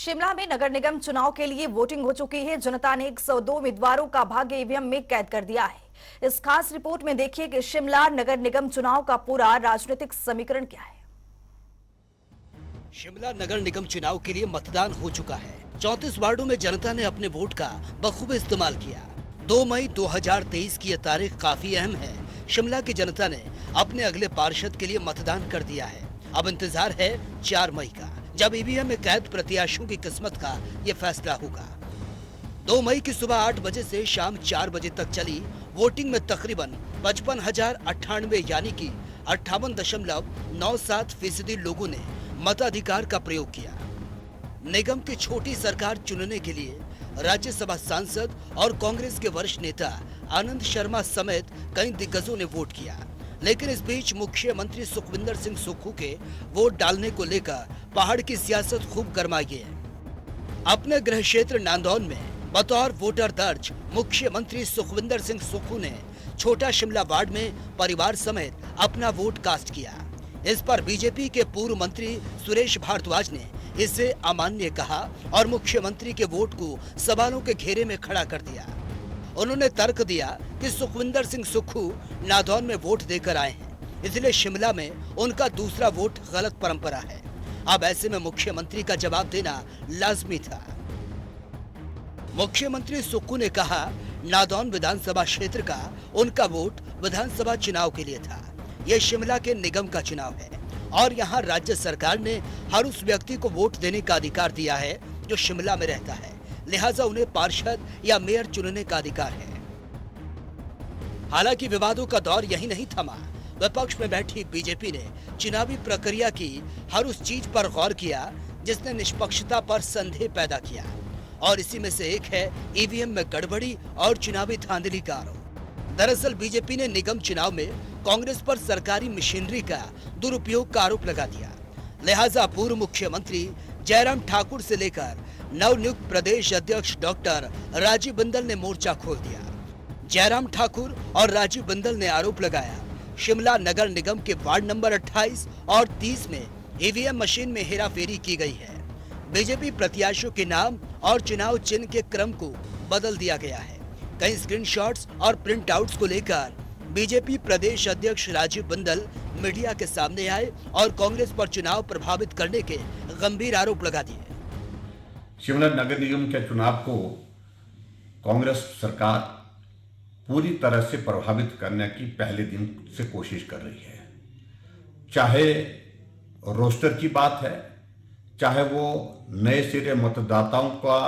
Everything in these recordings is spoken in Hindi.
शिमला में नगर निगम चुनाव के लिए वोटिंग हो चुकी है। जनता ने 102 उम्मीदवारों का भाग्य ईवीएम में कैद कर दिया है। इस खास रिपोर्ट में देखिए कि शिमला नगर निगम चुनाव का पूरा राजनीतिक समीकरण क्या है। शिमला नगर निगम चुनाव के लिए मतदान हो चुका है। 34 वार्डों में जनता ने अपने वोट का बखूबी इस्तेमाल किया। 2 मई 2023 की यह तारीख काफी अहम है। शिमला की जनता ने अपने अगले पार्षद के लिए मतदान कर दिया है। अब इंतजार है 4 मई का, जब ईवीएम में कैद प्रत्याशियों की किस्मत का ये फैसला होगा। 2 मई की सुबह 8 बजे से शाम 4 बजे तक चली वोटिंग में तकरीबन 55,098 यानी कि 58.97% लोगों ने मताधिकार का प्रयोग किया। निगम की छोटी सरकार चुनने के लिए राज्यसभा सांसद और कांग्रेस के वरिष्ठ नेता आनंद शर्मा समेत कई दिग्गजों ने वोट किया, लेकिन इस बीच मुख्यमंत्री सुखविंदर सिंह सुक्खू के वोट डालने को लेकर पहाड़ की सियासत खूब गरमाई है। अपने गृह क्षेत्र नांदौन में बतौर वोटर दर्ज मुख्यमंत्री सुखविंदर सिंह सुक्खू ने छोटा शिमला वार्ड में परिवार समेत अपना वोट कास्ट किया। इस पर बीजेपी के पूर्व मंत्री सुरेश भारद्वाज ने इसे अमान्य कहा और मुख्यमंत्री के वोट को सवालों के घेरे में खड़ा कर दिया। उन्होंने तर्क दिया कि सुखविंदर सिंह सुक्खू नादौन में वोट देकर आए हैं, इसलिए शिमला में उनका दूसरा वोट गलत परंपरा है। अब ऐसे में मुख्यमंत्री का जवाब देना लाजमी था। मुख्यमंत्री सुक्खू ने कहा, नादौन विधानसभा क्षेत्र का उनका वोट विधानसभा चुनाव के लिए था। यह शिमला के निगम का चुनाव है और यहाँ राज्य सरकार ने हर उस व्यक्ति को वोट देने का अधिकार दिया है जो शिमला में रहता है, लिहाजा उन्हें पार्षद या मेयर चुनने का अधिकार है। हालांकि विवादों का दौर यही नहीं थमा। विपक्ष में बैठी बीजेपी ने चुनावी प्रक्रिया की हर उस चीज पर गौर किया जिसने निष्पक्षता पर संदेह पैदा किया, और इसी में से एक है ईवीएम में गड़बड़ी और चुनावी धांधली का आरोप। दरअसल बीजेपी ने निगम चुनाव में कांग्रेस पर सरकारी मशीनरी का दुरुपयोग का आरोप लगा दिया। लिहाजा पूर्व मुख्यमंत्री जयराम ठाकुर से लेकर नवनियुक्त प्रदेश अध्यक्ष डॉक्टर राजीव बिंदल ने मोर्चा खोल दिया। जयराम ठाकुर और राजीव बिंदल ने आरोप लगाया, शिमला नगर निगम के वार्ड नंबर 28 और 30 में ईवीएम मशीन में हेराफेरी की गई है। बीजेपी प्रत्याशियों के नाम और चुनाव चिन्ह के क्रम को बदल दिया गया है। कई स्क्रीनशॉट्स और प्रिंट आउट्स को लेकर बीजेपी प्रदेश अध्यक्ष राजीव बिंदल मीडिया के सामने आए और कांग्रेस पर चुनाव प्रभावित करने के गंभीर आरोप लगा दिए। शिमला नगर निगम के चुनाव को कांग्रेस सरकार पूरी तरह से प्रभावित करने की पहले दिन से कोशिश कर रही है। चाहे रोस्टर की बात है, चाहे वो नए सिरे मतदाताओं का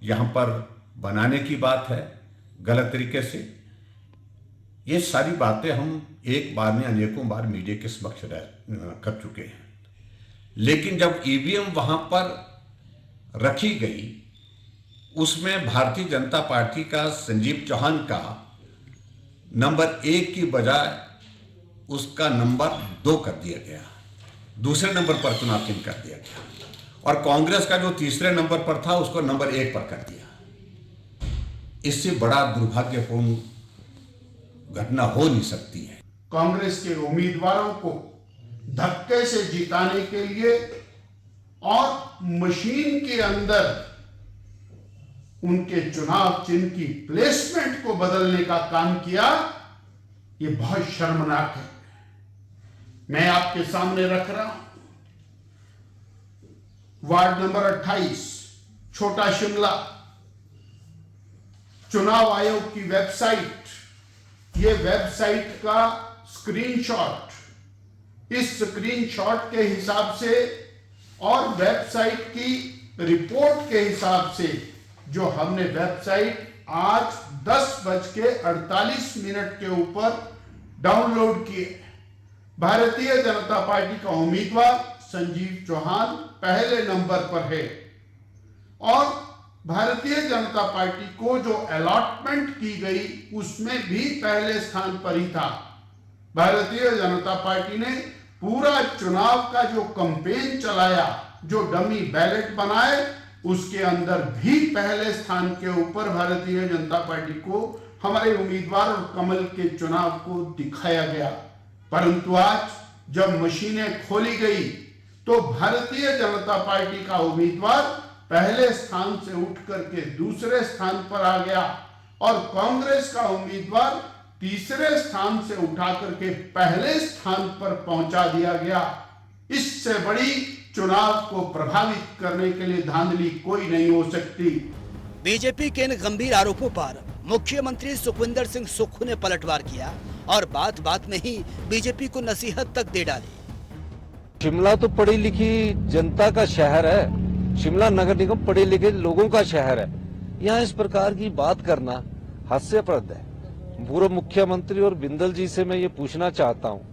यहाँ पर बनाने की बात है गलत तरीके से, ये सारी बातें हम एक बार में अनेकों बार मीडिया के समक्ष कर चुके हैं। लेकिन जब ईवीएम वहां पर रखी गई, उसमें भारतीय जनता पार्टी का संजीव चौहान का नंबर 1 की बजाय उसका नंबर 2 कर दिया गया, दूसरे नंबर पर चुनाव चिन्ह कर दिया गया, और कांग्रेस का जो तीसरे नंबर पर था उसको नंबर 1 पर कर दिया। इससे बड़ा दुर्भाग्यपूर्ण घटना हो नहीं सकती है। कांग्रेस के उम्मीदवारों को धक्के से जिताने के लिए और मशीन के अंदर उनके चुनाव चिन्ह की प्लेसमेंट को बदलने का काम किया, यह बहुत शर्मनाक है। मैं आपके सामने रख रहा हूं वार्ड नंबर 28 छोटा शिमला, चुनाव आयोग की वेबसाइट, ये वेबसाइट का स्क्रीनशॉट, इस स्क्रीनशॉट के हिसाब से और वेबसाइट की रिपोर्ट के हिसाब से जो हमने वेबसाइट आज 10:48 के ऊपर डाउनलोड किए, भारतीय जनता पार्टी का उम्मीदवार संजीव चौहान पहले नंबर पर है और भारतीय जनता पार्टी को जो अलॉटमेंट की गई उसमें भी पहले स्थान पर ही था। भारतीय जनता पार्टी ने पूरा चुनाव का जो कैंपेन चलाया, जो डमी बैलेट बनाए, उसके अंदर भी पहले स्थान के ऊपर भारतीय जनता पार्टी को हमारे उम्मीदवार और कमल के चुनाव को दिखाया गया। परंतु आज जब मशीनें खोली गई तो भारतीय जनता पार्टी का उम्मीदवार पहले स्थान से उठ करके दूसरे स्थान पर आ गया और कांग्रेस का उम्मीदवार तीसरे स्थान से उठा करके पहले स्थान पर पहुंचा दिया गया। इससे बड़ी चुनाव को प्रभावित करने के लिए धांधली कोई नहीं हो सकती। बीजेपी के इन गंभीर आरोपों पर मुख्यमंत्री सुखविंदर सिंह सुक्खू ने पलटवार किया और बात बात में ही बीजेपी को नसीहत तक दे डाली। शिमला तो पढ़ी लिखी जनता का शहर है, शिमला नगर निगम पढ़े लिखे लोगों का शहर है। यहाँ इस प्रकार की बात करना हास्यप्रद है। पूर्व मुख्यमंत्री और बिंदल जी से मैं ये पूछना चाहता हूँ,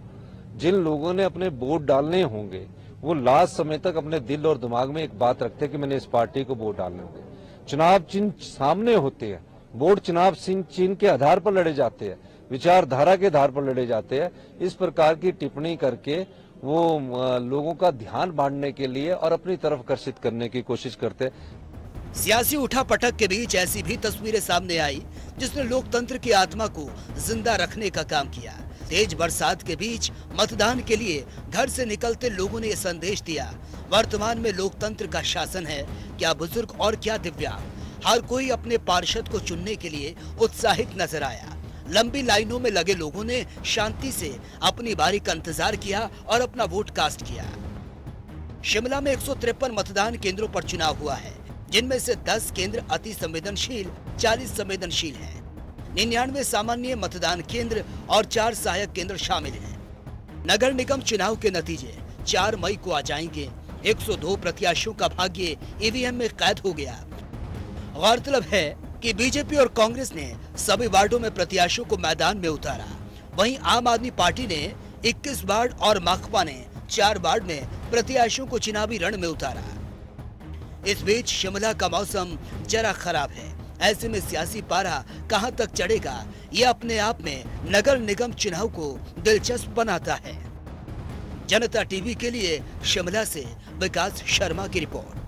जिन लोगों ने अपने वोट डालने होंगे वो लास्ट समय तक अपने दिल और दिमाग में एक बात रखते कि मैंने इस पार्टी को वोट डालने होंगे। चुनाव चिन्ह सामने होते हैं, वोट चुनाव चिन्ह के आधार पर लड़े जाते हैं, विचारधारा के आधार पर लड़े जाते हैं। इस प्रकार की टिप्पणी करके वो लोगों का ध्यान बांटने के लिए और अपनी तरफ आकर्षित करने की कोशिश करते हैं। सियासी उठापटक के बीच ऐसी भी तस्वीरें सामने आई जिसने लोकतंत्र की आत्मा को जिंदा रखने का काम किया। तेज बरसात के बीच मतदान के लिए घर से निकलते लोगों ने यह संदेश दिया, वर्तमान में लोकतंत्र का शासन है, क्या बुजुर्ग और क्या दिव्यांग, हर कोई अपने पार्षद को चुनने के लिए उत्साहित नजर आया। लंबी लाइनों में लगे लोगों ने शांति से अपनी बारी का इंतजार किया और अपना वोट कास्ट किया। शिमला में 153 मतदान केंद्रों पर चुनाव हुआ है, जिनमें से 10 केंद्र अति संवेदनशील, 40 संवेदनशील हैं। 99 सामान्य मतदान केंद्र और 4 सहायक केंद्र शामिल हैं। नगर निगम चुनाव के नतीजे 4 मई को आ जाएंगे। 102 प्रत्याशियों का भाग्य ईवीएम में कैद हो गया। गौरतलब है कि बीजेपी और कांग्रेस ने सभी वार्डों में प्रत्याशियों को मैदान में उतारा। वहीं आम आदमी पार्टी ने 21 वार्ड और माकपा ने 4 वार्ड में प्रत्याशियों को चुनावी रण में उतारा। इस बीच शिमला का मौसम जरा खराब है। ऐसे में सियासी पारा कहां तक चढ़ेगा, यह अपने आप में नगर निगम चुनाव को दिलचस्प बनाता है। जनता टीवी के लिए शिमला से विकास शर्मा की रिपोर्ट।